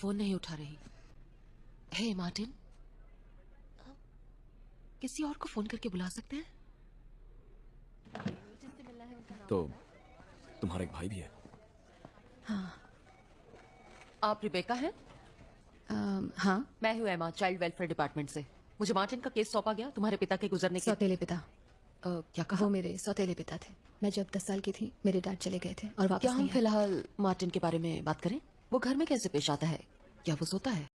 Phone नहीं उठा रही। हे मार्टिन, किसी और को फोन करके बुला सकते हैं? तो तुम्हारा एक भाई भी है? हाँ। आप रिबेका हैं? हाँ। मैं हूँ एमा, चाइल्ड वेलफेयर डिपार्टमेंट से। मुझे मार्टिन का केस सौंपा गया तुम्हारे पिता के गुजरने के। सौतेले पिता। क्या कहा? वो मेरे सौतेले पिता थे। मैं जब 10 साल की थी मेरे डैड चले गए थे और वापस क्या हम नहीं आए। फिलहाल मार्टिन के बारे में बात करें? वो घर में कैसे पेश आता है? क्या वो सोता है?